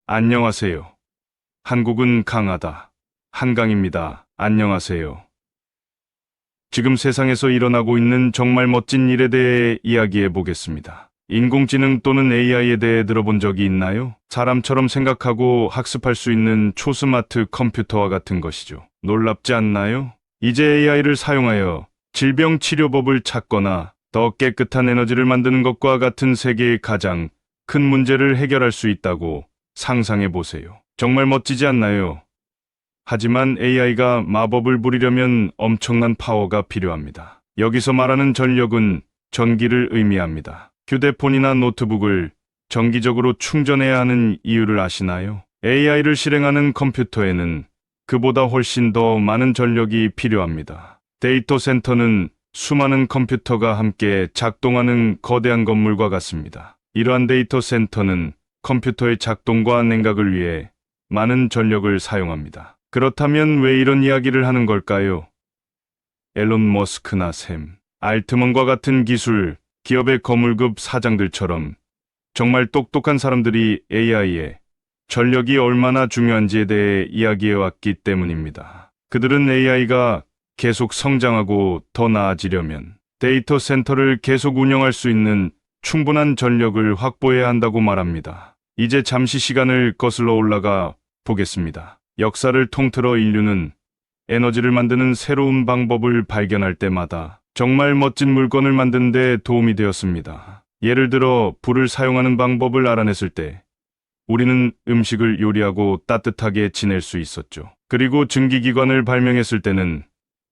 안녕하세요. 한국은 강하다. 한강입니다. 안녕하세요. 지금 세상에서 일어나고 있는 정말 멋진 일에 대해 이야기해 보겠습니다. 인공지능 또는 AI에 대해 들어본 적이 있나요? 사람처럼 생각하고 학습할 수 있는 초스마트 컴퓨터와 같은 것이죠. 놀랍지 않나요? 이제 AI를 사용하여 질병 치료법을 찾거나 더 깨끗한 에너지를 만드는 것과 같은 세계의 가장 큰 문제를 해결할 수 있다고 상상해 보세요. 정말 멋지지 않나요? 하지만 AI가 마법을 부리려면 엄청난 파워가 필요합니다. 여기서 말하는 전력은 전기를 의미합니다. 휴대폰이나 노트북을 정기적으로 충전해야 하는 이유를 아시나요? AI를 실행하는 컴퓨터에는 그보다 훨씬 더 많은 전력이 필요합니다. 데이터 센터는 수많은 컴퓨터가 함께 작동하는 거대한 건물과 같습니다. 이러한 데이터 센터는 컴퓨터의 작동과 냉각을 위해 많은 전력을 사용합니다. 그렇다면 왜 이런 이야기를 하는 걸까요? 앨런 머스크나 샘 알트먼과 같은 기술 기업의 거물급 사장들처럼 정말 똑똑한 사람들이 AI에 전력이 얼마나 중요한지에 대해 이야기해 왔기 때문입니다. 그들은 AI가 계속 성장하고 더 나아지려면 데이터 센터를 계속 운영할 수 있는 충분한 전력을 확보해야 한다고 말합니다. 이제 잠시 시간을 거슬러 올라가 보겠습니다. 역사를 통틀어 인류는 에너지를 만드는 새로운 방법을 발견할 때마다 정말 멋진 물건을 만드는 데 도움이 되었습니다. 예를 들어 불을 사용하는 방법을 알아냈을 때 우리는 음식을 요리하고 따뜻하게 지낼 수 있었죠. 그리고 증기기관을 발명했을 때는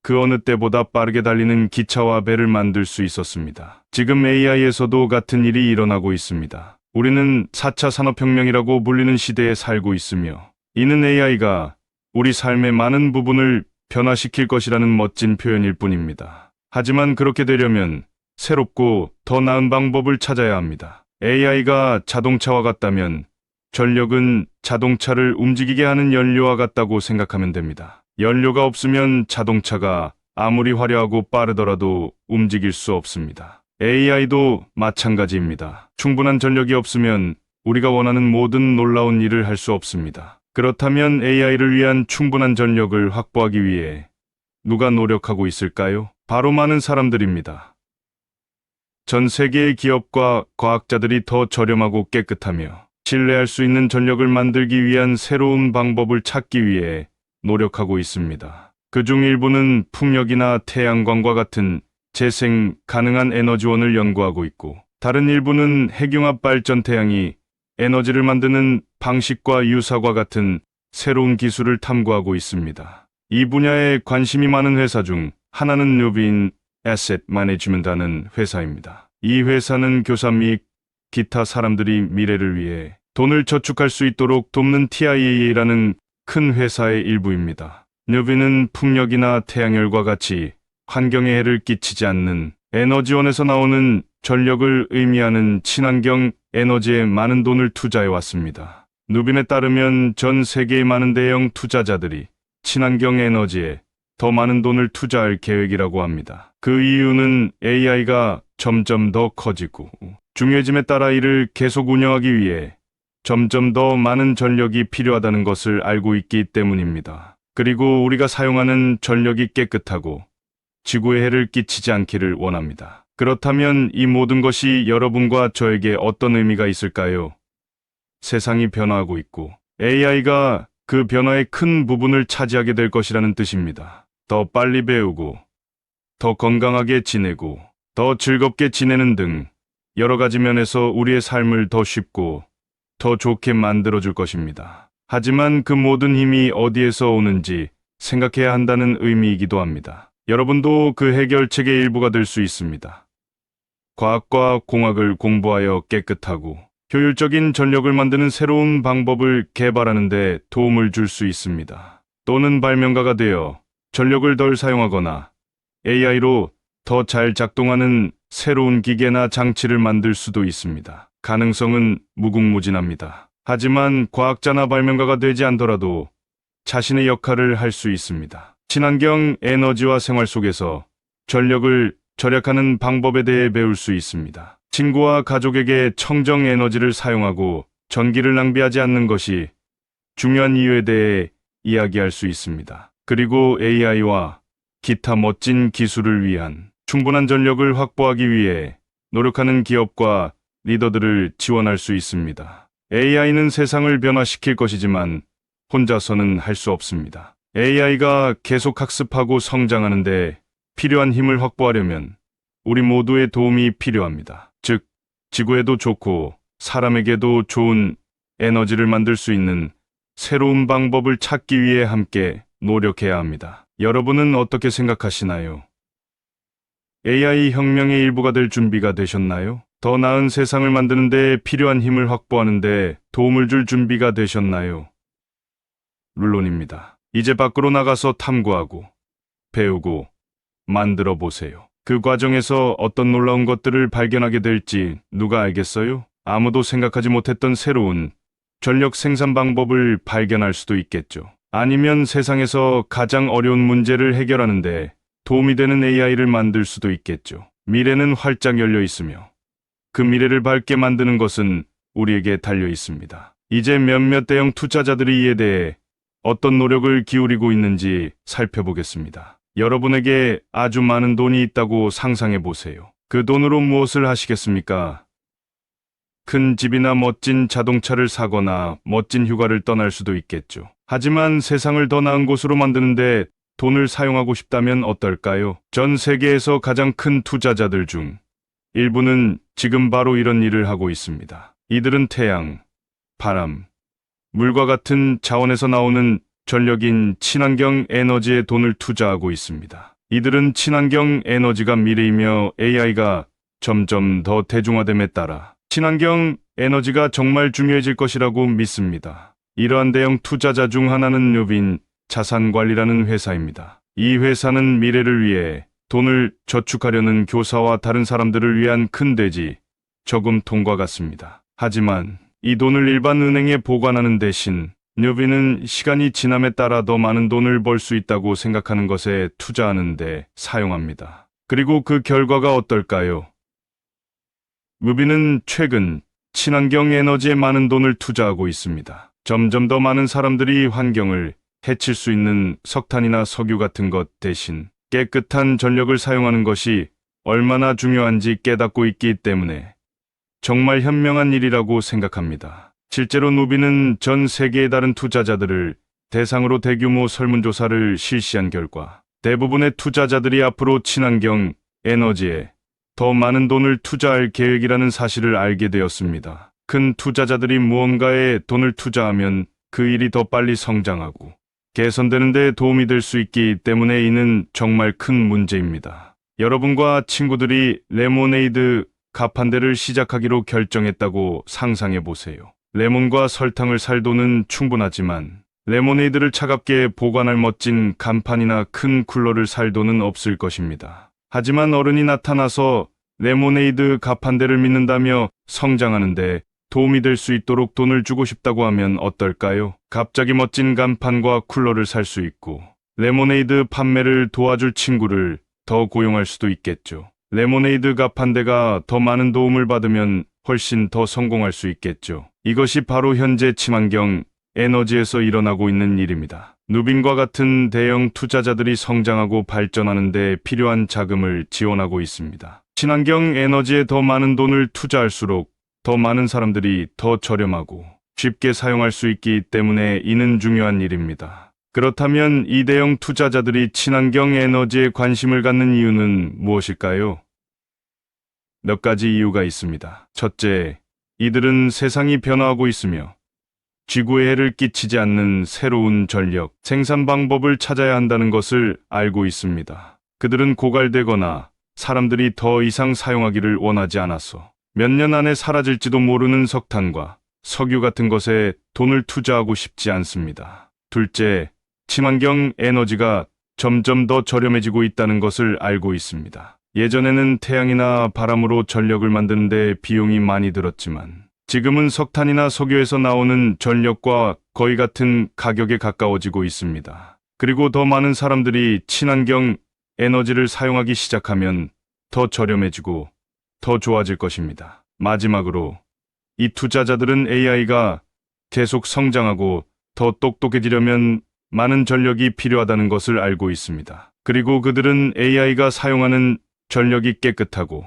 그 어느 때보다 빠르게 달리는 기차와 배를 만들 수 있었습니다. 지금 AI에서도 같은 일이 일어나고 있습니다. 우리는 4차 산업혁명이라고 불리는 시대에 살고 있으며 이는 AI가 우리 삶의 많은 부분을 변화시킬 것이라는 멋진 표현일 뿐입니다. 하지만 그렇게 되려면 새롭고 더 나은 방법을 찾아야 합니다. AI가 자동차와 같다면 전력은 자동차를 움직이게 하는 연료와 같다고 생각하면 됩니다. 연료가 없으면 자동차가 아무리 화려하고 빠르더라도 움직일 수 없습니다. AI도 마찬가지입니다. 충분한 전력이 없으면 우리가 원하는 모든 놀라운 일을 할 수 없습니다. 그렇다면 AI를 위한 충분한 전력을 확보하기 위해 누가 노력하고 있을까요? 바로 많은 사람들입니다. 전 세계의 기업과 과학자들이 더 저렴하고 깨끗하며 신뢰할 수 있는 전력을 만들기 위한 새로운 방법을 찾기 위해 노력하고 있습니다. 그중 일부는 풍력이나 태양광과 같은 재생 가능한 에너지원을 연구하고 있고, 다른 일부는 핵융합 발전 태양이 에너지를 만드는 방식과 유사과 같은 새로운 기술을 탐구하고 있습니다. 이 분야에 관심이 많은 회사 중 하나는 누빈 에셋 매니지먼트라는 회사입니다. 이 회사는 교사 및 기타 사람들이 미래를 위해 돈을 저축할 수 있도록 돕는 TIA라는 큰 회사의 일부입니다. 누빈은 풍력이나 태양열과 같이 환경에 해를 끼치지 않는 에너지원에서 나오는 전력을 의미하는 친환경 에너지에 많은 돈을 투자해 왔습니다. 누빈에 따르면 전 세계의 많은 대형 투자자들이 친환경 에너지에 더 많은 돈을 투자할 계획이라고 합니다. 그 이유는 AI가 점점 더 커지고 중요해짐에 따라 이를 계속 운영하기 위해 점점 더 많은 전력이 필요하다는 것을 알고 있기 때문입니다. 그리고 우리가 사용하는 전력이 깨끗하고 지구에 해를 끼치지 않기를 원합니다. 그렇다면 이 모든 것이 여러분과 저에게 어떤 의미가 있을까요? 세상이 변화하고 있고 AI가 그 변화의 큰 부분을 차지하게 될 것이라는 뜻입니다. 더 빨리 배우고, 더 건강하게 지내고, 더 즐겁게 지내는 등 여러 가지 면에서 우리의 삶을 더 쉽고 더 좋게 만들어줄 것입니다. 하지만 그 모든 힘이 어디에서 오는지 생각해야 한다는 의미이기도 합니다. 여러분도 그 해결책의 일부가 될 수 있습니다. 과학과 공학을 공부하여 깨끗하고 효율적인 전력을 만드는 새로운 방법을 개발하는 데 도움을 줄 수 있습니다. 또는 발명가가 되어 전력을 덜 사용하거나 AI로 더 잘 작동하는 새로운 기계나 장치를 만들 수도 있습니다. 가능성은 무궁무진합니다. 하지만 과학자나 발명가가 되지 않더라도 자신의 역할을 할 수 있습니다. 친환경 에너지와 생활 속에서 전력을 절약하는 방법에 대해 배울 수 있습니다. 친구와 가족에게 청정 에너지를 사용하고 전기를 낭비하지 않는 것이 중요한 이유에 대해 이야기할 수 있습니다. 그리고 AI와 기타 멋진 기술을 위한 충분한 전력을 확보하기 위해 노력하는 기업과 리더들을 지원할 수 있습니다. AI는 세상을 변화시킬 것이지만 혼자서는 할 수 없습니다. AI가 계속 학습하고 성장하는데 필요한 힘을 확보하려면 우리 모두의 도움이 필요합니다. 즉, 지구에도 좋고 사람에게도 좋은 에너지를 만들 수 있는 새로운 방법을 찾기 위해 함께 노력해야 합니다. 여러분은 어떻게 생각하시나요? AI 혁명의 일부가 될 준비가 되셨나요? 더 나은 세상을 만드는 데 필요한 힘을 확보하는 데 도움을 줄 준비가 되셨나요? 물론입니다. 이제 밖으로 나가서 탐구하고, 배우고, 만들어 보세요. 그 과정에서 어떤 놀라운 것들을 발견하게 될지 누가 알겠어요? 아무도 생각하지 못했던 새로운 전력 생산 방법을 발견할 수도 있겠죠. 아니면 세상에서 가장 어려운 문제를 해결하는데 도움이 되는 AI를 만들 수도 있겠죠. 미래는 활짝 열려 있으며 그 미래를 밝게 만드는 것은 우리에게 달려 있습니다. 이제 몇몇 대형 투자자들이 이에 대해 어떤 노력을 기울이고 있는지 살펴보겠습니다. 여러분에게 아주 많은 돈이 있다고 상상해 보세요. 그 돈으로 무엇을 하시겠습니까? 큰 집이나 멋진 자동차를 사거나 멋진 휴가를 떠날 수도 있겠죠. 하지만 세상을 더 나은 곳으로 만드는데 돈을 사용하고 싶다면 어떨까요? 전 세계에서 가장 큰 투자자들 중 일부는 지금 바로 이런 일을 하고 있습니다. 이들은 태양, 바람, 물과 같은 자원에서 나오는 전력인 친환경 에너지에 돈을 투자하고 있습니다. 이들은 친환경 에너지가 미래이며 AI가 점점 더 대중화됨에 따라 친환경 에너지가 정말 중요해질 것이라고 믿습니다. 이러한 대형 투자자 중 하나는 뉴빈 자산관리라는 회사입니다. 이 회사는 미래를 위해 돈을 저축하려는 교사와 다른 사람들을 위한 큰 대지 저금통과 같습니다. 하지만 이 돈을 일반 은행에 보관하는 대신 뉴빈은 시간이 지남에 따라 더 많은 돈을 벌 수 있다고 생각하는 것에 투자하는 데 사용합니다. 그리고 그 결과가 어떨까요? 뉴빈은 최근 친환경 에너지에 많은 돈을 투자하고 있습니다. 점점 더 많은 사람들이 환경을 해칠 수 있는 석탄이나 석유 같은 것 대신 깨끗한 전력을 사용하는 것이 얼마나 중요한지 깨닫고 있기 때문에 정말 현명한 일이라고 생각합니다. 실제로 누비는 전 세계의 다른 투자자들을 대상으로 대규모 설문조사를 실시한 결과 대부분의 투자자들이 앞으로 친환경 에너지에 더 많은 돈을 투자할 계획이라는 사실을 알게 되었습니다. 큰 투자자들이 무언가에 돈을 투자하면 그 일이 더 빨리 성장하고 개선되는 데 도움이 될 수 있기 때문에 이는 정말 큰 문제입니다. 여러분과 친구들이 레모네이드 가판대를 시작하기로 결정했다고 상상해 보세요. 레몬과 설탕을 살 돈은 충분하지만 레모네이드를 차갑게 보관할 멋진 간판이나 큰 쿨러를 살 돈은 없을 것입니다. 하지만 어른이 나타나서 레모네이드 가판대를 믿는다며 성장하는데 도움이 될 수 있도록 돈을 주고 싶다고 하면 어떨까요? 갑자기 멋진 간판과 쿨러를 살 수 있고 레모네이드 판매를 도와줄 친구를 더 고용할 수도 있겠죠. 레모네이드 가판대가 더 많은 도움을 받으면 훨씬 더 성공할 수 있겠죠. 이것이 바로 현재 친환경 에너지에서 일어나고 있는 일입니다. 누빈과 같은 대형 투자자들이 성장하고 발전하는 데 필요한 자금을 지원하고 있습니다. 친환경 에너지에 더 많은 돈을 투자할수록 더 많은 사람들이 더 저렴하고 쉽게 사용할 수 있기 때문에 이는 중요한 일입니다. 그렇다면 이 대형 투자자들이 친환경 에너지에 관심을 갖는 이유는 무엇일까요? 몇 가지 이유가 있습니다. 첫째, 이들은 세상이 변화하고 있으며 지구에 해를 끼치지 않는 새로운 전력 생산 방법을 찾아야 한다는 것을 알고 있습니다. 그들은 고갈되거나 사람들이 더 이상 사용하기를 원하지 않아서 몇 년 안에 사라질지도 모르는 석탄과 석유 같은 것에 돈을 투자하고 싶지 않습니다. 둘째, 친환경 에너지가 점점 더 저렴해지고 있다는 것을 알고 있습니다. 예전에는 태양이나 바람으로 전력을 만드는데 비용이 많이 들었지만 지금은 석탄이나 석유에서 나오는 전력과 거의 같은 가격에 가까워지고 있습니다. 그리고 더 많은 사람들이 친환경 에너지를 사용하기 시작하면 더 저렴해지고 더 좋아질 것입니다. 마지막으로 이 투자자들은 AI가 계속 성장하고 더 똑똑해지려면 많은 전력이 필요하다는 것을 알고 있습니다. 그리고 그들은 AI가 사용하는 전력이 깨끗하고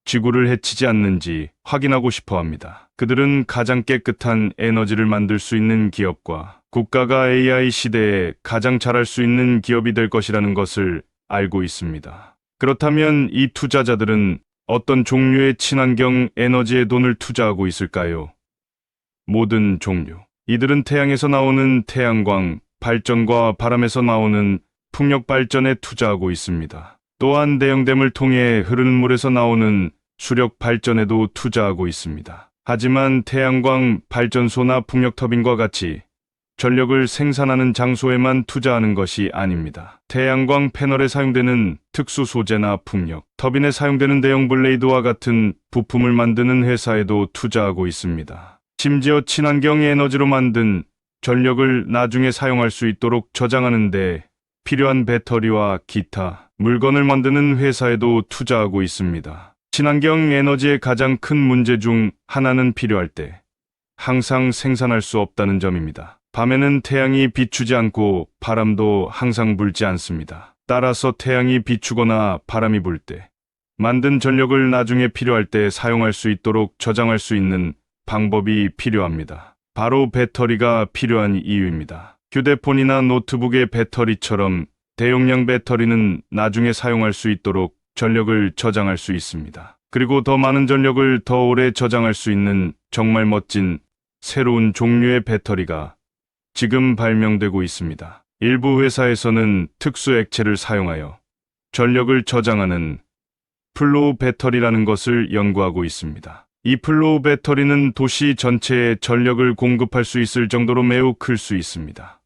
지구를 해치지 않는지 확인하고 싶어 합니다. 그들은 가장 깨끗한 에너지를 만들 수 있는 기업과 국가가 AI 시대에 가장 잘할 수 있는 기업이 될 것이라는 것을 알고 있습니다. 그렇다면 이 투자자들은 어떤 종류의 친환경 에너지에 돈을 투자하고 있을까요? 모든 종류. 이들은 태양에서 나오는 태양광 발전과 바람에서 나오는 풍력 발전에 투자하고 있습니다. 또한 대형댐을 통해 흐르는 물에서 나오는 수력 발전에도 투자하고 있습니다. 하지만 태양광 발전소나 풍력 터빈과 같이 전력을 생산하는 장소에만 투자하는 것이 아닙니다. 태양광 패널에 사용되는 특수 소재나 풍력, 터빈에 사용되는 대형 블레이드와 같은 부품을 만드는 회사에도 투자하고 있습니다. 심지어 친환경 에너지로 만든 전력을 나중에 사용할 수 있도록 저장하는 데 필요한 배터리와 기타 물건을 만드는 회사에도 투자하고 있습니다. 친환경 에너지의 가장 큰 문제 중 하나는 필요할 때 항상 생산할 수 없다는 점입니다. 밤에는 태양이 비추지 않고 바람도 항상 불지 않습니다. 따라서 태양이 비추거나 바람이 불 때 만든 전력을 나중에 필요할 때 사용할 수 있도록 저장할 수 있는 방법이 필요합니다. 바로 배터리가 필요한 이유입니다. 휴대폰이나 노트북의 배터리처럼 대용량 배터리는 나중에 사용할 수 있도록 전력을 저장할 수 있습니다. 그리고 더 많은 전력을 더 오래 저장할 수 있는 정말 멋진 새로운 종류의 배터리가 지금 발명되고 있습니다. 일부 회사에서는 특수 액체를 사용하여 전력을 저장하는 플로우 배터리라는 것을 연구하고 있습니다. 이 플로우 배터리는 도시 전체에 전력을 공급할 수 있을 정도로 매우 클 수 있습니다.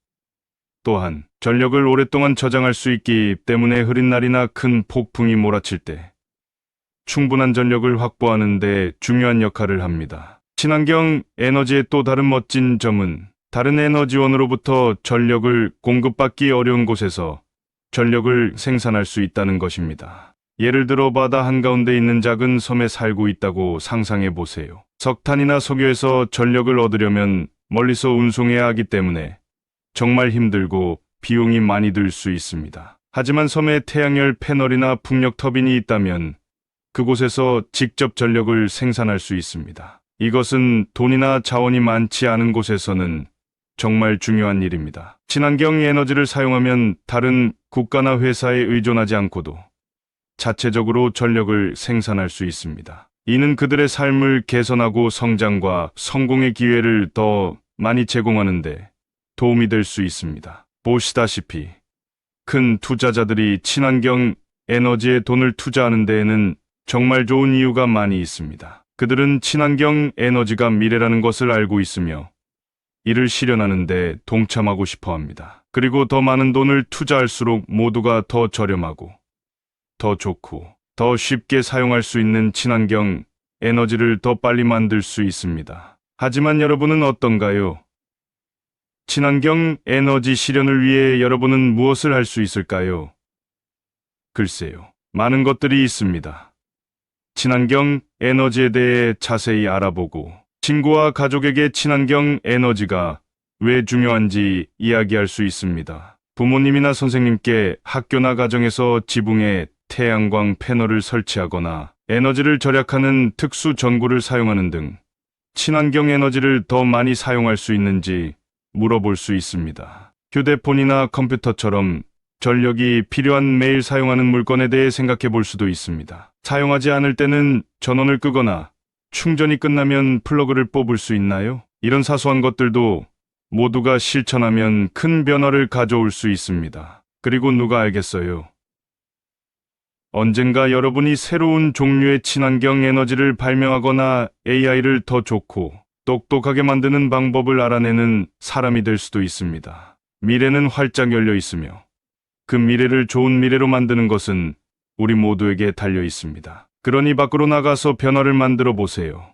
또한 전력을 오랫동안 저장할 수 있기 때문에 흐린 날이나 큰 폭풍이 몰아칠 때 충분한 전력을 확보하는 데 중요한 역할을 합니다. 친환경 에너지의 또 다른 멋진 점은 다른 에너지원으로부터 전력을 공급받기 어려운 곳에서 전력을 생산할 수 있다는 것입니다. 예를 들어 바다 한가운데 있는 작은 섬에 살고 있다고 상상해 보세요. 석탄이나 석유에서 전력을 얻으려면 멀리서 운송해야 하기 때문에 정말 힘들고 비용이 많이 들 수 있습니다. 하지만 섬에 태양열 패널이나 풍력 터빈이 있다면 그곳에서 직접 전력을 생산할 수 있습니다. 이것은 돈이나 자원이 많지 않은 곳에서는 정말 중요한 일입니다. 친환경 에너지를 사용하면 다른 국가나 회사에 의존하지 않고도 자체적으로 전력을 생산할 수 있습니다. 이는 그들의 삶을 개선하고 성장과 성공의 기회를 더 많이 제공하는데 도움이 될 수 있습니다. 보시다시피 큰 투자자들이 친환경 에너지에 돈을 투자하는 데에는 정말 좋은 이유가 많이 있습니다. 그들은 친환경 에너지가 미래라는 것을 알고 있으며 이를 실현하는 데 동참하고 싶어 합니다. 그리고 더 많은 돈을 투자할수록 모두가 더 저렴하고 더 좋고 더 쉽게 사용할 수 있는 친환경 에너지를 더 빨리 만들 수 있습니다. 하지만 여러분은 어떤가요? 친환경 에너지 실현을 위해 여러분은 무엇을 할 수 있을까요? 글쎄요, 많은 것들이 있습니다. 친환경 에너지에 대해 자세히 알아보고 친구와 가족에게 친환경 에너지가 왜 중요한지 이야기할 수 있습니다. 부모님이나 선생님께 학교나 가정에서 지붕에 태양광 패널을 설치하거나 에너지를 절약하는 특수 전구를 사용하는 등 친환경 에너지를 더 많이 사용할 수 있는지 물어볼 수 있습니다. 휴대폰이나 컴퓨터처럼 전력이 필요한 매일 사용하는 물건에 대해 생각해 볼 수도 있습니다. 사용하지 않을 때는 전원을 끄거나 충전이 끝나면 플러그를 뽑을 수 있나요? 이런 사소한 것들도 모두가 실천하면 큰 변화를 가져올 수 있습니다. 그리고 누가 알겠어요? 언젠가 여러분이 새로운 종류의 친환경 에너지를 발명하거나 AI를 더 좋고 똑똑하게 만드는 방법을 알아내는 사람이 될 수도 있습니다. 미래는 활짝 열려 있으며 그 미래를 좋은 미래로 만드는 것은 우리 모두에게 달려 있습니다. 그러니 밖으로 나가서 변화를 만들어 보세요.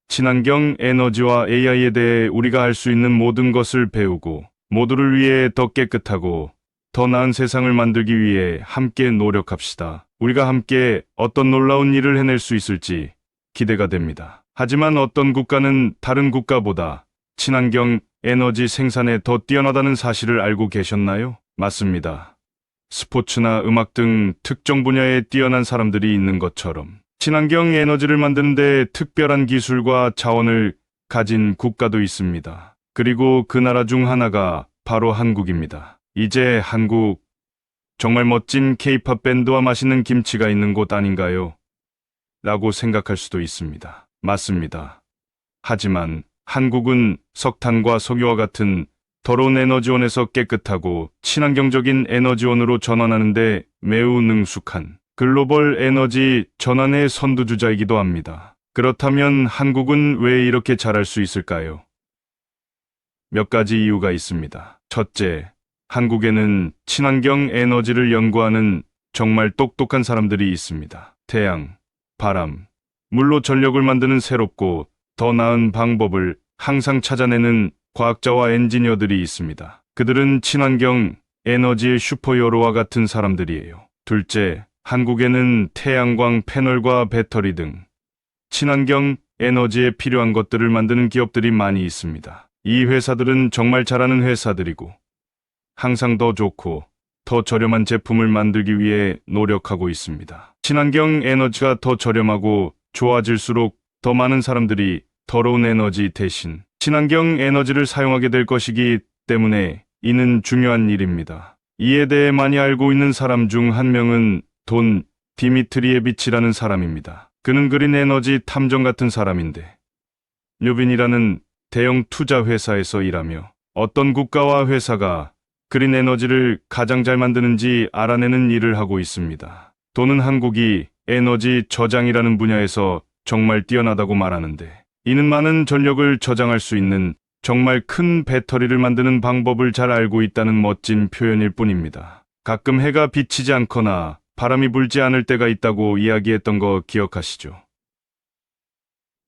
친환경 에너지와 AI에 대해 우리가 할 수 있는 모든 것을 배우고 모두를 위해 더 깨끗하고 더 나은 세상을 만들기 위해 함께 노력합시다. 우리가 함께 어떤 놀라운 일을 해낼 수 있을지 기대가 됩니다. 하지만 어떤 국가는 다른 국가보다 친환경 에너지 생산에 더 뛰어나다는 사실을 알고 계셨나요? 맞습니다. 스포츠나 음악 등 특정 분야에 뛰어난 사람들이 있는 것처럼 친환경 에너지를 만드는 데 특별한 기술과 자원을 가진 국가도 있습니다. 그리고 그 나라 중 하나가 바로 한국입니다. 이제 한국, 정말 멋진 K-팝 밴드와 맛있는 김치가 있는 곳 아닌가요? 라고 생각할 수도 있습니다. 맞습니다. 하지만 한국은 석탄과 석유와 같은 더러운 에너지원에서 깨끗하고 친환경적인 에너지원으로 전환하는데 매우 능숙한 글로벌 에너지 전환의 선두주자이기도 합니다. 그렇다면 한국은 왜 이렇게 잘할 수 있을까요? 몇 가지 이유가 있습니다. 첫째, 한국에는 친환경 에너지를 연구하는 정말 똑똑한 사람들이 있습니다. 태양, 바람, 물로 전력을 만드는 새롭고 더 나은 방법을 항상 찾아내는 과학자와 엔지니어들이 있습니다. 그들은 친환경 에너지의 슈퍼히어로와 같은 사람들이에요. 둘째, 한국에는 태양광 패널과 배터리 등 친환경 에너지에 필요한 것들을 만드는 기업들이 많이 있습니다. 이 회사들은 정말 잘하는 회사들이고 항상 더 좋고 더 저렴한 제품을 만들기 위해 노력하고 있습니다. 친환경 에너지가 더 저렴하고 좋아질수록 더 많은 사람들이 더러운 에너지 대신 친환경 에너지를 사용하게 될 것이기 때문에 이는 중요한 일입니다. 이에 대해 많이 알고 있는 사람 중 한 명은 돈 디미트리예비치라는 사람입니다. 그는 그린 에너지 탐정 같은 사람인데 뉴빈이라는 대형 투자 회사에서 일하며 어떤 국가와 회사가 그린 에너지를 가장 잘 만드는지 알아내는 일을 하고 있습니다. 돈은 한국이 에너지 저장이라는 분야에서 정말 뛰어나다고 말하는데 이는 많은 전력을 저장할 수 있는 정말 큰 배터리를 만드는 방법을 잘 알고 있다는 멋진 표현일 뿐입니다. 가끔 해가 비치지 않거나 바람이 불지 않을 때가 있다고 이야기했던 거 기억하시죠?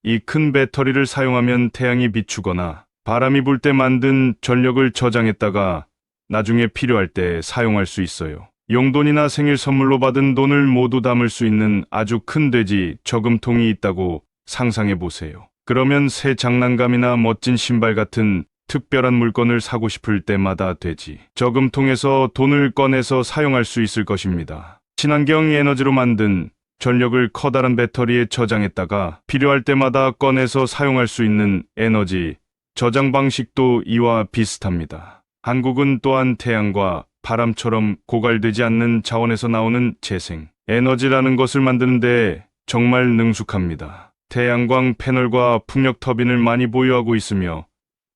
이 큰 배터리를 사용하면 태양이 비추거나 바람이 불 때 만든 전력을 저장했다가 나중에 필요할 때 사용할 수 있어요. 용돈이나 생일 선물로 받은 돈을 모두 담을 수 있는 아주 큰 돼지 저금통이 있다고 상상해 보세요. 그러면 새 장난감이나 멋진 신발 같은 특별한 물건을 사고 싶을 때마다 돼지 저금통에서 돈을 꺼내서 사용할 수 있을 것입니다. 친환경 에너지로 만든 전력을 커다란 배터리에 저장했다가 필요할 때마다 꺼내서 사용할 수 있는 에너지 저장 방식도 이와 비슷합니다. 한국은 또한 태양과 바람처럼 고갈되지 않는 자원에서 나오는 재생 에너지라는 것을 만드는데 정말 능숙합니다. 태양광 패널과 풍력 터빈을 많이 보유하고 있으며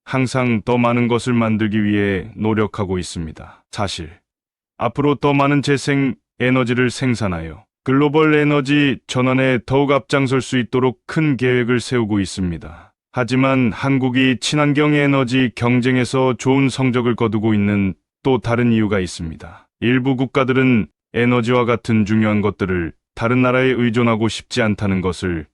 항상 더 많은 것을 만들기 위해 노력하고 있습니다. 사실 앞으로 더 많은 재생 에너지를 생산하여 글로벌 에너지 전환에 더욱 앞장설 수 있도록 큰 계획을 세우고 있습니다. 하지만 한국이 친환경 에너지 경쟁에서 좋은 성적을 거두고 있는 또 다른 이유가 있습니다. 일부 국가들은 에너지와 같은 중요한 것들을 다른 나라에 의존하고 싶지 않다는 것을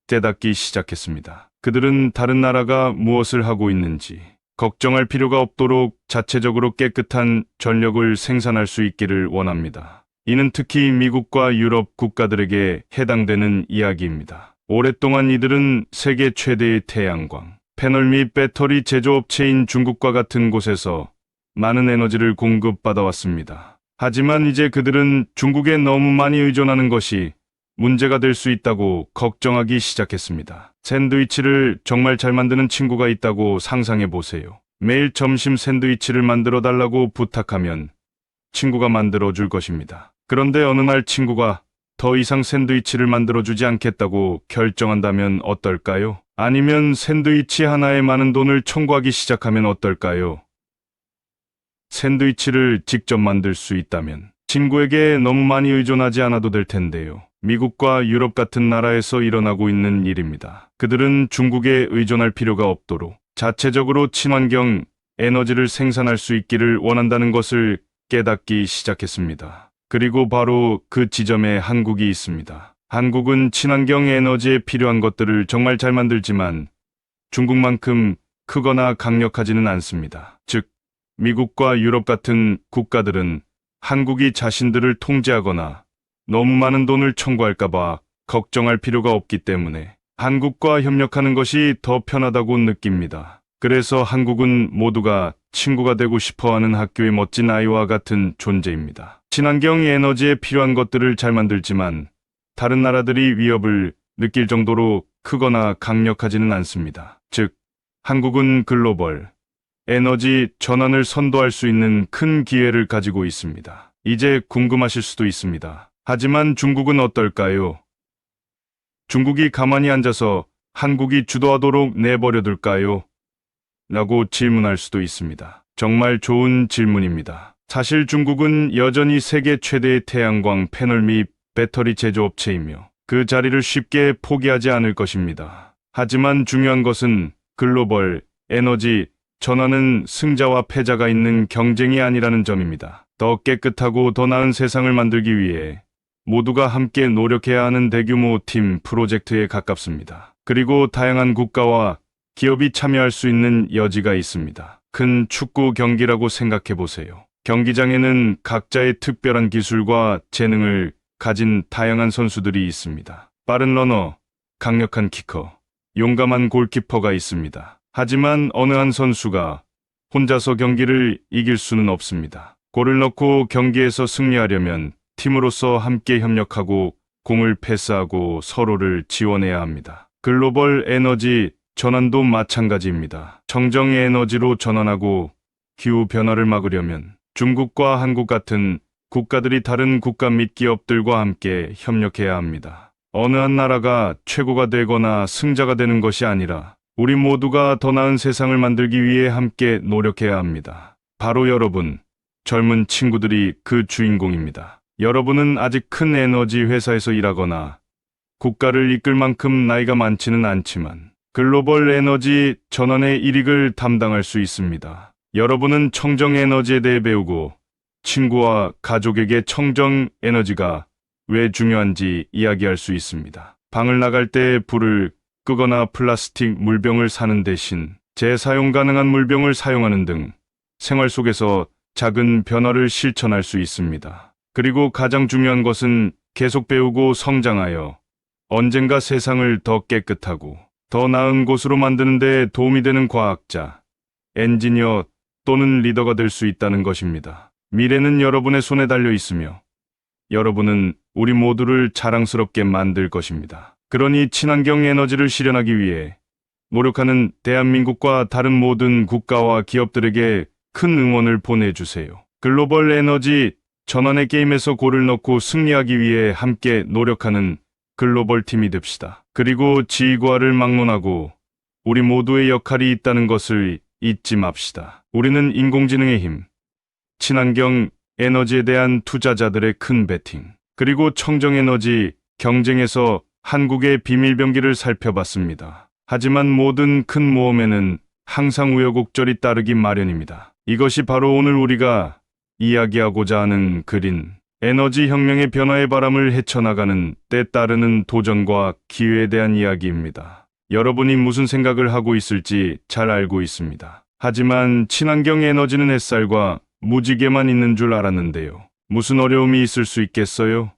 깨닫기 시작했습니다. 그들은 다른 나라가 무엇을 하고 있는지 걱정할 필요가 없도록 자체적으로 깨끗한 전력을 생산할 수 있기를 원합니다. 이는 특히 미국과 유럽 국가들에게 해당되는 이야기입니다. 오랫동안 이들은 세계 최대의 태양광, 패널 및 배터리 제조업체인 중국과 같은 곳에서 많은 에너지를 공급받아왔습니다. 하지만 이제 그들은 중국에 너무 많이 의존하는 것이 문제가 될 수 있다고 걱정하기 시작했습니다. 샌드위치를 정말 잘 만드는 친구가 있다고 상상해 보세요. 매일 점심 샌드위치를 만들어 달라고 부탁하면 친구가 만들어 줄 것입니다. 그런데 어느 날 친구가 더 이상 샌드위치를 만들어주지 않겠다고 결정한다면 어떨까요? 아니면 샌드위치 하나에 많은 돈을 청구하기 시작하면 어떨까요? 샌드위치를 직접 만들 수 있다면 친구에게 너무 많이 의존하지 않아도 될 텐데요. 미국과 유럽 같은 나라에서 일어나고 있는 일입니다. 그들은 중국에 의존할 필요가 없도록 자체적으로 친환경 에너지를 생산할 수 있기를 원한다는 것을 깨닫기 시작했습니다. 그리고 바로 그 지점에 한국이 있습니다. 한국은 친환경 에너지에 필요한 것들을 정말 잘 만들지만 중국만큼 크거나 강력하지는 않습니다. 즉, 미국과 유럽 같은 국가들은 한국이 자신들을 통제하거나 너무 많은 돈을 청구할까봐 걱정할 필요가 없기 때문에 한국과 협력하는 것이 더 편하다고 느낍니다. 그래서 한국은 모두가 친구가 되고 싶어하는 학교의 멋진 아이와 같은 존재입니다. 친환경 에너지에 필요한 것들을 잘 만들지만 다른 나라들이 위협을 느낄 정도로 크거나 강력하지는 않습니다. 즉, 한국은 글로벌 에너지 전환을 선도할 수 있는 큰 기회를 가지고 있습니다. 이제 궁금하실 수도 있습니다. 하지만 중국은 어떨까요? 중국이 가만히 앉아서 한국이 주도하도록 내버려둘까요? 라고 질문할 수도 있습니다. 정말 좋은 질문입니다. 사실 중국은 여전히 세계 최대의 태양광 패널 및 배터리 제조업체이며 그 자리를 쉽게 포기하지 않을 것입니다. 하지만 중요한 것은 글로벌 에너지 전환은 승자와 패자가 있는 경쟁이 아니라는 점입니다. 더 깨끗하고 더 나은 세상을 만들기 위해 모두가 함께 노력해야 하는 대규모 팀 프로젝트에 가깝습니다. 그리고 다양한 국가와 기업이 참여할 수 있는 여지가 있습니다. 큰 축구 경기라고 생각해 보세요. 경기장에는 각자의 특별한 기술과 재능을 가진 다양한 선수들이 있습니다. 빠른 러너, 강력한 키커, 용감한 골키퍼가 있습니다. 하지만 어느 한 선수가 혼자서 경기를 이길 수는 없습니다. 골을 넣고 경기에서 승리하려면 팀으로서 함께 협력하고 공을 패스하고 서로를 지원해야 합니다. 글로벌 에너지 전환도 마찬가지입니다. 청정의 에너지로 전환하고 기후 변화를 막으려면 중국과 한국 같은 국가들이 다른 국가 및 기업들과 함께 협력해야 합니다. 어느 한 나라가 최고가 되거나 승자가 되는 것이 아니라 우리 모두가 더 나은 세상을 만들기 위해 함께 노력해야 합니다. 바로 여러분, 젊은 친구들이 그 주인공입니다. 여러분은 아직 큰 에너지 회사에서 일하거나 국가를 이끌 만큼 나이가 많지는 않지만 글로벌 에너지 전환의 일익을 담당할 수 있습니다. 여러분은 청정 에너지에 대해 배우고 친구와 가족에게 청정 에너지가 왜 중요한지 이야기할 수 있습니다. 방을 나갈 때 불을 끄거나 플라스틱 물병을 사는 대신 재사용 가능한 물병을 사용하는 등 생활 속에서 작은 변화를 실천할 수 있습니다. 그리고 가장 중요한 것은 계속 배우고 성장하여 언젠가 세상을 더 깨끗하고 더 나은 곳으로 만드는 데 도움이 되는 과학자, 엔지니어 또는 리더가 될 수 있다는 것입니다. 미래는 여러분의 손에 달려 있으며 여러분은 우리 모두를 자랑스럽게 만들 것입니다. 그러니 친환경 에너지를 실현하기 위해 노력하는 대한민국과 다른 모든 국가와 기업들에게 큰 응원을 보내주세요. 글로벌 에너지 전환의 게임에서 골을 넣고 승리하기 위해 함께 노력하는 글로벌 팀이 됩시다. 그리고 지구화를 막론하고 우리 모두의 역할이 있다는 것을 잊지 맙시다. 우리는 인공지능의 힘, 친환경 에너지에 대한 투자자들의 큰 베팅, 그리고 청정에너지 경쟁에서 한국의 비밀병기를 살펴봤습니다. 하지만 모든 큰 모험에는 항상 우여곡절이 따르기 마련입니다. 이것이 바로 오늘 우리가 이야기하고자 하는 그린 에너지 혁명의 변화의 바람을 헤쳐나가는 때 따르는 도전과 기회에 대한 이야기입니다. 여러분이 무슨 생각을 하고 있을지 잘 알고 있습니다. 하지만 친환경 에너지는 햇살과 무지개만 있는 줄 알았는데요. 무슨 어려움이 있을 수 있겠어요?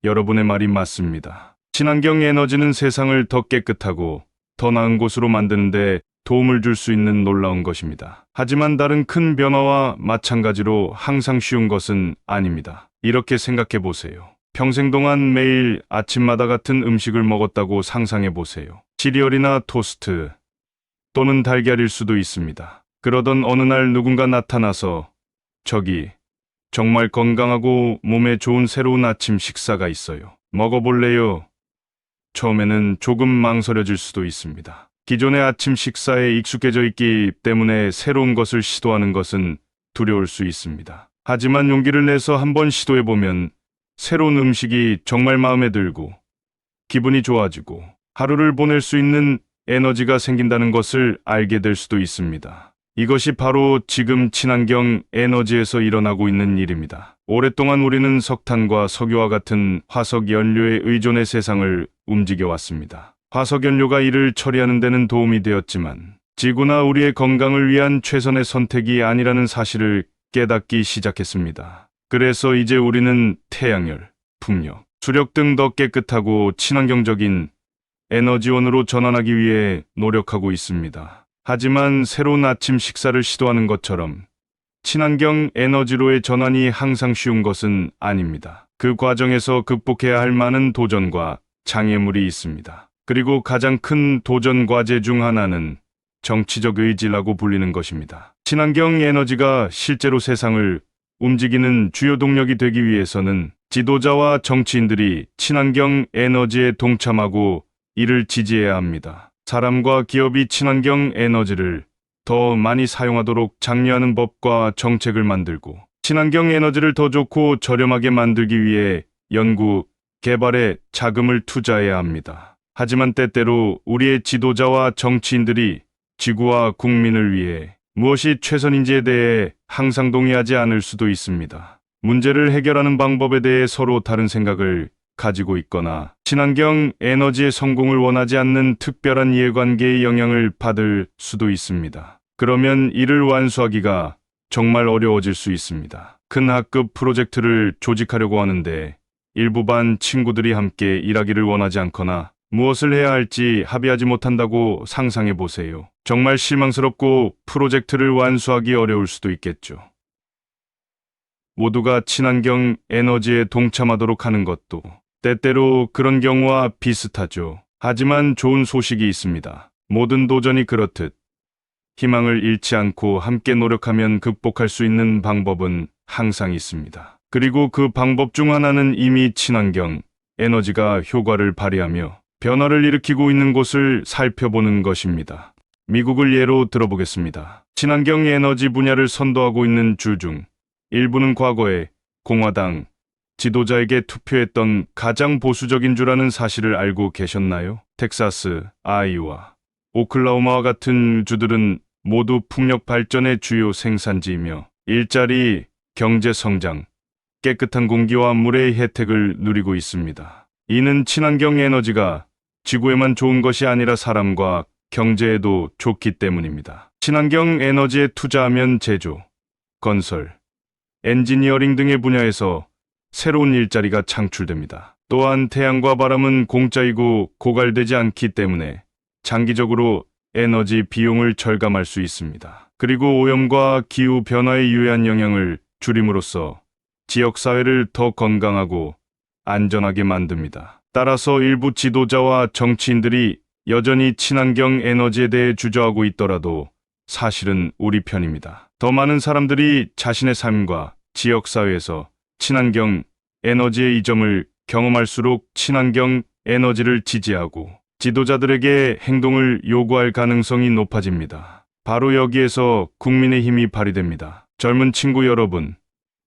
여러분의 말이 맞습니다. 친환경 에너지는 세상을 더 깨끗하고 더 나은 곳으로 만드는데 도움을 줄 수 있는 놀라운 것입니다. 하지만 다른 큰 변화와 마찬가지로 항상 쉬운 것은 아닙니다. 이렇게 생각해 보세요. 평생 동안 매일 아침마다 같은 음식을 먹었다고 상상해 보세요. 시리얼이나 토스트 또는 달걀일 수도 있습니다. 그러던 어느 날 누군가 나타나서 저기 정말 건강하고 몸에 좋은 새로운 아침 식사가 있어요. 먹어볼래요? 처음에는 조금 망설여질 수도 있습니다. 기존의 아침 식사에 익숙해져 있기 때문에 새로운 것을 시도하는 것은 두려울 수 있습니다. 하지만 용기를 내서 한번 시도해보면 새로운 음식이 정말 마음에 들고 기분이 좋아지고 하루를 보낼 수 있는 에너지가 생긴다는 것을 알게 될 수도 있습니다. 이것이 바로 지금 친환경 에너지에서 일어나고 있는 일입니다. 오랫동안 우리는 석탄과 석유와 같은 화석 연료에 의존해 세상을 움직여왔습니다. 화석 연료가 이를 처리하는 데는 도움이 되었지만 지구나 우리의 건강을 위한 최선의 선택이 아니라는 사실을 깨닫기 시작했습니다. 그래서 이제 우리는 태양열, 풍력, 수력 등 더 깨끗하고 친환경적인 에너지원으로 전환하기 위해 노력하고 있습니다. 하지만 새로운 아침 식사를 시도하는 것처럼 친환경 에너지로의 전환이 항상 쉬운 것은 아닙니다. 그 과정에서 극복해야 할 많은 도전과 장애물이 있습니다. 그리고 가장 큰 도전 과제 중 하나는 정치적 의지라고 불리는 것입니다. 친환경 에너지가 실제로 세상을 움직이는 주요 동력이 되기 위해서는 지도자와 정치인들이 친환경 에너지에 동참하고 이를 지지해야 합니다. 사람과 기업이 친환경 에너지를 더 많이 사용하도록 장려하는 법과 정책을 만들고 친환경 에너지를 더 좋고 저렴하게 만들기 위해 연구, 개발에 자금을 투자해야 합니다. 하지만 때때로 우리의 지도자와 정치인들이 지구와 국민을 위해 무엇이 최선인지에 대해 항상 동의하지 않을 수도 있습니다. 문제를 해결하는 방법에 대해 서로 다른 생각을 가지고 있거나 친환경 에너지의 성공을 원하지 않는 특별한 이해관계의 영향을 받을 수도 있습니다. 그러면 이를 완수하기가 정말 어려워질 수 있습니다. 큰 학급 프로젝트를 조직하려고 하는데 일부 반 친구들이 함께 일하기를 원하지 않거나 무엇을 해야 할지 합의하지 못한다고 상상해 보세요. 정말 실망스럽고 프로젝트를 완수하기 어려울 수도 있겠죠. 모두가 친환경 에너지에 동참하도록 하는 것도 때때로 그런 경우와 비슷하죠. 하지만 좋은 소식이 있습니다. 모든 도전이 그렇듯 희망을 잃지 않고 함께 노력하면 극복할 수 있는 방법은 항상 있습니다. 그리고 그 방법 중 하나는 이미 친환경 에너지가 효과를 발휘하며 변화를 일으키고 있는 곳을 살펴보는 것입니다. 미국을 예로 들어보겠습니다. 친환경 에너지 분야를 선도하고 있는 주 중 일부는 과거에 공화당 지도자에게 투표했던 가장 보수적인 주라는 사실을 알고 계셨나요? 텍사스, 아이오와, 오클라호마와 같은 주들은 모두 풍력 발전의 주요 생산지이며 일자리, 경제 성장, 깨끗한 공기와 물의 혜택을 누리고 있습니다. 이는 친환경 에너지가 지구에만 좋은 것이 아니라 사람과 경제에도 좋기 때문입니다. 친환경 에너지에 투자하면 제조, 건설, 엔지니어링 등의 분야에서 새로운 일자리가 창출됩니다. 또한 태양과 바람은 공짜이고 고갈되지 않기 때문에 장기적으로 에너지 비용을 절감할 수 있습니다. 그리고 오염과 기후 변화의 유해한 영향을 줄임으로써 지역사회를 더 건강하고 안전하게 만듭니다. 따라서 일부 지도자와 정치인들이 여전히 친환경 에너지에 대해 주저하고 있더라도 사실은 우리 편입니다. 더 많은 사람들이 자신의 삶과 지역사회에서 친환경 에너지의 이점을 경험할수록 친환경 에너지를 지지하고 지도자들에게 행동을 요구할 가능성이 높아집니다. 바로 여기에서 국민의 힘이 발휘됩니다. 젊은 친구 여러분,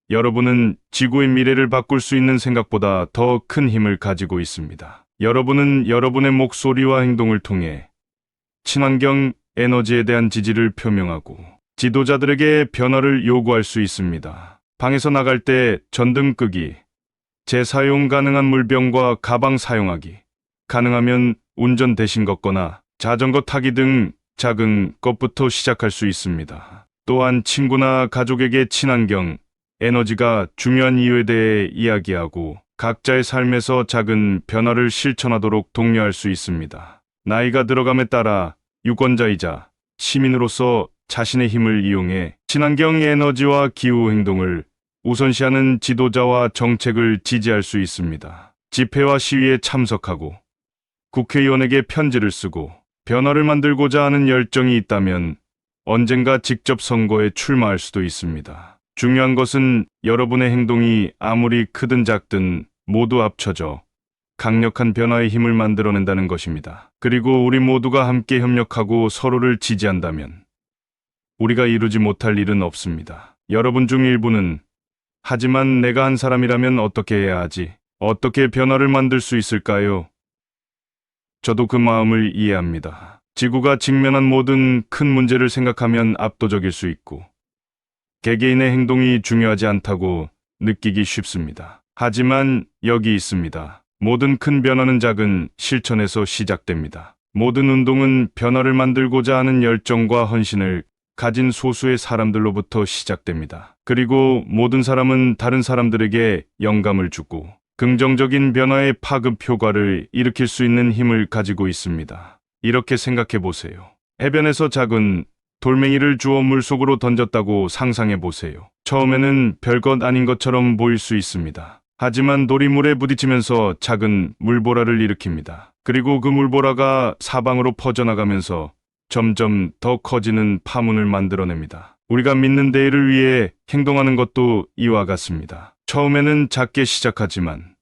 여러분은 지구의 미래를 바꿀 수 있는 생각보다 더 큰 힘을 가지고 있습니다. 여러분은 여러분의 목소리와 행동을 통해 친환경 에너지에 대한 지지를 표명하고 지도자들에게 변화를 요구할 수 있습니다. 방에서 나갈 때 전등 끄기, 재사용 가능한 물병과 가방 사용하기, 가능하면 운전 대신 걷거나 자전거 타기 등 작은 것부터 시작할 수 있습니다. 또한 친구나 가족에게 친환경 에너지가 중요한 이유에 대해 이야기하고 각자의 삶에서 작은 변화를 실천하도록 독려할 수 있습니다. 나이가 들어감에 따라 유권자이자 시민으로서 자신의 힘을 이용해 친환경 에너지와 기후 행동을 우선시하는 지도자와 정책을 지지할 수 있습니다. 집회와 시위에 참석하고 국회의원에게 편지를 쓰고 변화를 만들고자 하는 열정이 있다면 언젠가 직접 선거에 출마할 수도 있습니다. 중요한 것은 여러분의 행동이 아무리 크든 작든 모두 합쳐져 강력한 변화의 힘을 만들어낸다는 것입니다. 그리고 우리 모두가 함께 협력하고 서로를 지지한다면 우리가 이루지 못할 일은 없습니다. 여러분 중 일부는 하지만 내가 한 사람이라면 어떻게 해야 하지? 어떻게 변화를 만들 수 있을까요? 저도 그 마음을 이해합니다. 지구가 직면한 모든 큰 문제를 생각하면 압도적일 수 있고 개개인의 행동이 중요하지 않다고 느끼기 쉽습니다. 하지만 여기 있습니다. 모든 큰 변화는 작은 실천에서 시작됩니다. 모든 운동은 변화를 만들고자 하는 열정과 헌신을 가진 소수의 사람들로부터 시작됩니다. 그리고 모든 사람은 다른 사람들에게 영감을 주고 긍정적인 변화의 파급 효과를 일으킬 수 있는 힘을 가지고 있습니다. 이렇게 생각해 보세요. 해변에서 작은 돌멩이를 주워 물속으로 던졌다고 상상해 보세요. 처음에는 별것 아닌 것처럼 보일 수 있습니다. 하지만 돌이 물에 부딪히면서 작은 물보라를 일으킵니다. 그리고 그 물보라가 사방으로 퍼져나가면서 점점 더 커지는 파문을 만들어냅니다. 우리가 믿는 대의를 위해 행동하는 것도 이와 같습니다. 처음에는 작게 시작하지만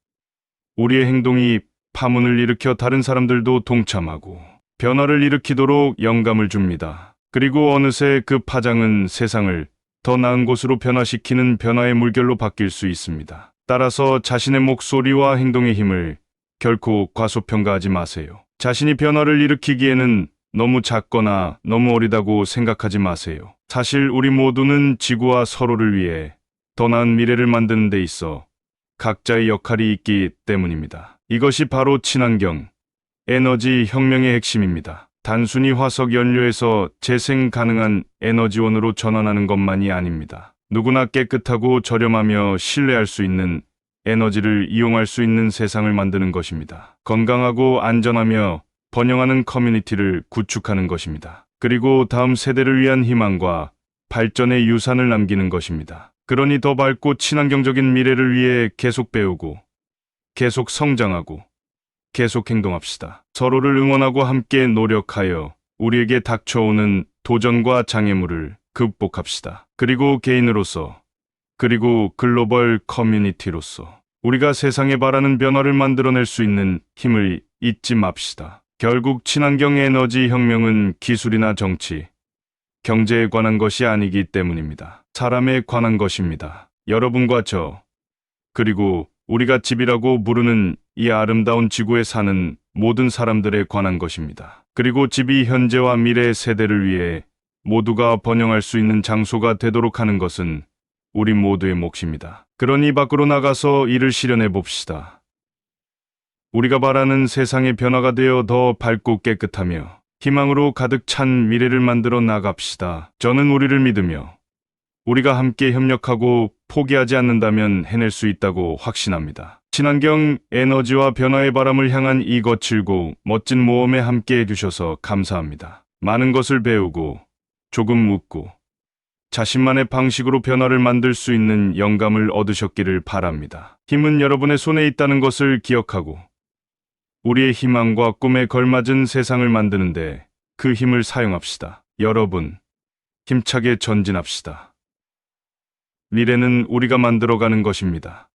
우리의 행동이 파문을 일으켜 다른 사람들도 동참하고 변화를 일으키도록 영감을 줍니다. 그리고 어느새 그 파장은 세상을 더 나은 곳으로 변화시키는 변화의 물결로 바뀔 수 있습니다. 따라서 자신의 목소리와 행동의 힘을 결코 과소평가하지 마세요. 자신이 변화를 일으키기에는 너무 작거나 너무 어리다고 생각하지 마세요. 사실 우리 모두는 지구와 서로를 위해 더 나은 미래를 만드는 데 있어 각자의 역할이 있기 때문입니다. 이것이 바로 친환경, 에너지 혁명의 핵심입니다. 단순히 화석 연료에서 재생 가능한 에너지원으로 전환하는 것만이 아닙니다. 누구나 깨끗하고 저렴하며 신뢰할 수 있는 에너지를 이용할 수 있는 세상을 만드는 것입니다. 건강하고 안전하며 번영하는 커뮤니티를 구축하는 것입니다. 그리고 다음 세대를 위한 희망과 발전의 유산을 남기는 것입니다. 그러니 더 밝고 친환경적인 미래를 위해 계속 배우고, 계속 성장하고, 계속 행동합시다. 서로를 응원하고 함께 노력하여 우리에게 닥쳐오는 도전과 장애물을 극복합시다. 그리고 개인으로서, 그리고 글로벌 커뮤니티로서 우리가 세상에 바라는 변화를 만들어낼 수 있는 힘을 잊지 맙시다. 결국 친환경 에너지 혁명은 기술이나 정치, 경제에 관한 것이 아니기 때문입니다. 사람에 관한 것입니다. 여러분과 저, 그리고 우리가 집이라고 부르는 이 아름다운 지구에 사는 모든 사람들에 관한 것입니다. 그리고 집이 현재와 미래 세대를 위해 모두가 번영할 수 있는 장소가 되도록 하는 것은 우리 모두의 몫입니다. 그러니 밖으로 나가서 이를 실현해 봅시다. 우리가 바라는 세상의 변화가 되어 더 밝고 깨끗하며 희망으로 가득 찬 미래를 만들어 나갑시다. 저는 우리를 믿으며 우리가 함께 협력하고 포기하지 않는다면 해낼 수 있다고 확신합니다. 친환경 에너지와 변화의 바람을 향한 이 거칠고 멋진 모험에 함께 해주셔서 감사합니다. 많은 것을 배우고 조금 웃고 자신만의 방식으로 변화를 만들 수 있는 영감을 얻으셨기를 바랍니다. 힘은 여러분의 손에 있다는 것을 기억하고 우리의 희망과 꿈에 걸맞은 세상을 만드는데 그 힘을 사용합시다. 여러분, 힘차게 전진합시다. 미래는 우리가 만들어가는 것입니다.